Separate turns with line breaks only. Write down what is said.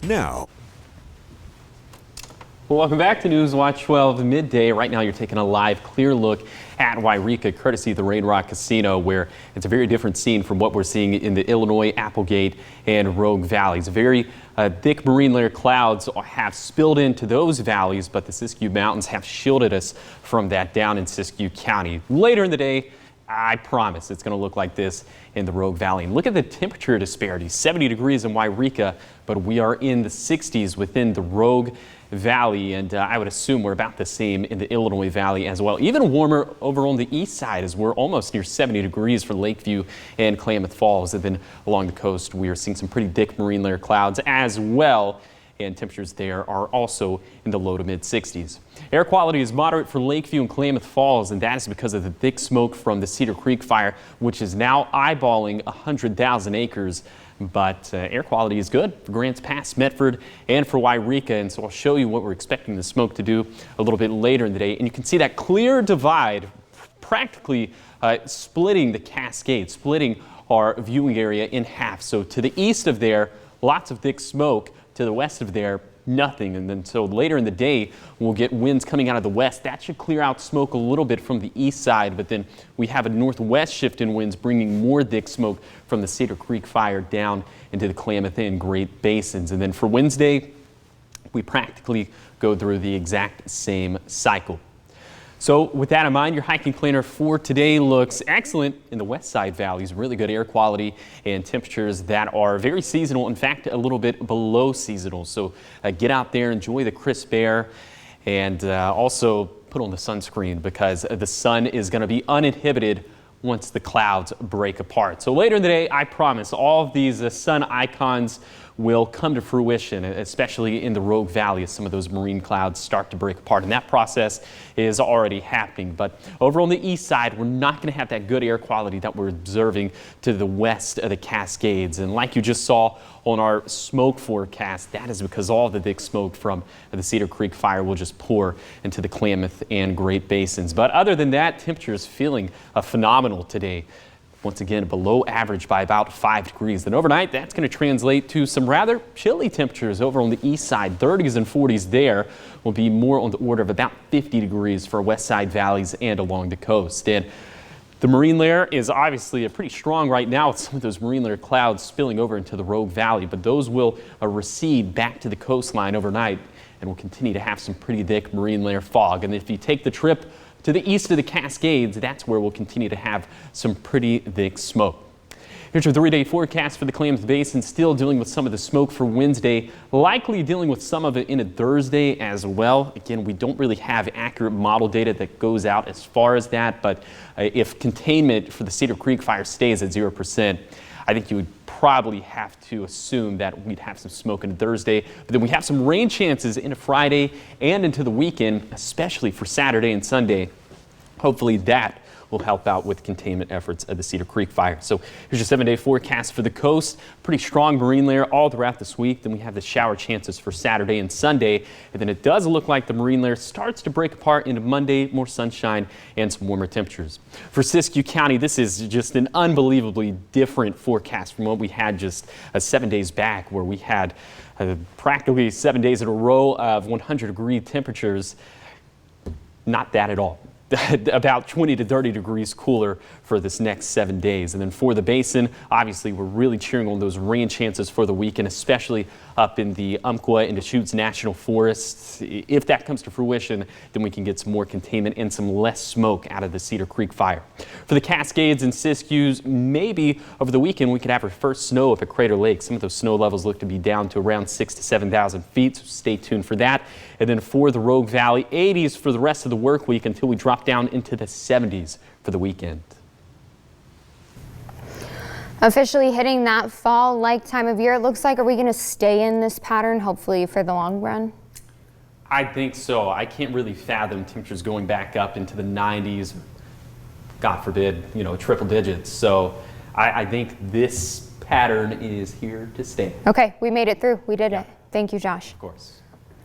now.
Well, welcome back to News Watch 12 midday. Right now you're taking a live clear look at Yreka, courtesy of the Rain Rock Casino, where it's a very different scene from what we're seeing in the Illinois, Applegate, and Rogue Valleys. Very thick marine layer clouds have spilled into those valleys, but the Siskiyou Mountains have shielded us from that down in Siskiyou County. Later in the day, I promise it's going to look like this in the Rogue Valley. And look at the temperature disparity, 70 degrees in Yreka, but we are in the 60s within the Rogue Valley, and I would assume we're about the same in the Illinois Valley as well. Even warmer over on the east side, as we're almost near 70 degrees for Lakeview and Klamath Falls. And then along the coast, we are seeing some pretty thick marine layer clouds as well, and temperatures there are also in the low to mid 60s. Air quality is moderate for Lakeview and Klamath Falls, and that is because of the thick smoke from the Cedar Creek fire, which is now eyeballing 100,000 acres. But air quality is good for Grants Pass, Medford, and for Yreka. And so I'll show you what we're expecting the smoke to do a little bit later in the day. And you can see that clear divide practically splitting the Cascade, splitting our viewing area in half. So to the east of there, lots of thick smoke. To the west of there, nothing. And then so later in the day, we'll get winds coming out of the west. That should clear out smoke a little bit from the east side, but then we have a northwest shift in winds bringing more thick smoke from the Cedar Creek fire down into the Klamath and Great Basins. And then for Wednesday, we practically go through the exact same cycle. So with that in mind, your hiking planner for today looks excellent in the west side valleys. Really good air quality and temperatures that are very seasonal. In fact, a little bit below seasonal. So get out there, enjoy the crisp air, and also put on the sunscreen because the sun is going to be uninhibited once the clouds break apart. So later in the day, I promise all of these sun icons will come to fruition, especially in the Rogue Valley as some of those marine clouds start to break apart. And that process is already happening. But over on the east side, we're not going to have that good air quality that we're observing to the west of the Cascades. And like you just saw on our smoke forecast, that is because all the thick smoke from the Cedar Creek fire will just pour into the Klamath and Great Basins. But other than that, temperature is feeling phenomenal today. Once again, below average by about 5 degrees. Then overnight, that's going to translate to some rather chilly temperatures over on the east side. 30s and 40s there will be more on the order of about 50 degrees for west side valleys and along the coast. And the marine layer is obviously pretty strong right now with some of those marine layer clouds spilling over into the Rogue Valley, but those will recede back to the coastline overnight and we'll continue to have some pretty thick marine layer fog. And if you take the trip to the east of the Cascades, that's where we'll continue to have some pretty thick smoke. Here's your 3-day forecast for the Klamath Basin, still dealing with some of the smoke for Wednesday, likely dealing with some of it into Thursday as well. Again, we don't really have accurate model data that goes out as far as that, but if containment for the Cedar Creek fire stays at 0%, I think you would probably have to assume that we'd have some smoke into Thursday, but then we have some rain chances into Friday and into the weekend, especially for Saturday and Sunday. Hopefully that will help out with containment efforts of the Cedar Creek fire. So here's your 7-day forecast for the coast. Pretty strong marine layer all throughout this week. Then we have the shower chances for Saturday and Sunday. And then it does look like the marine layer starts to break apart into Monday, more sunshine and some warmer temperatures. For Siskiyou County, this is just an unbelievably different forecast from what we had just 7 days back, where we had practically 7 days in a row of 100-degree temperatures. Not that at all. About 20 to 30 degrees cooler for this next 7 days. And then for the basin, obviously we're really cheering on those rain chances for the weekend, especially up in the Umpqua and Deschutes National Forests. If that comes to fruition, then we can get some more containment and some less smoke out of the Cedar Creek fire. For the Cascades and Siskiyous, maybe over the weekend we could have our first snow up at Crater Lake. Some of those snow levels look to be down to around 6,000 to 7,000 feet, so stay tuned for that. And then for the Rogue Valley, 80s for the rest of the work week until we drop down into the 70s for the weekend.
Officially hitting that fall-like time of year, it looks like. Are we going to stay in this pattern, hopefully, for the long run?
I think so. I can't really fathom temperatures going back up into the 90s, God forbid, triple digits. So I think this pattern is here to stay.
Okay, we made it through. We did it. Thank you, Josh.
Of course.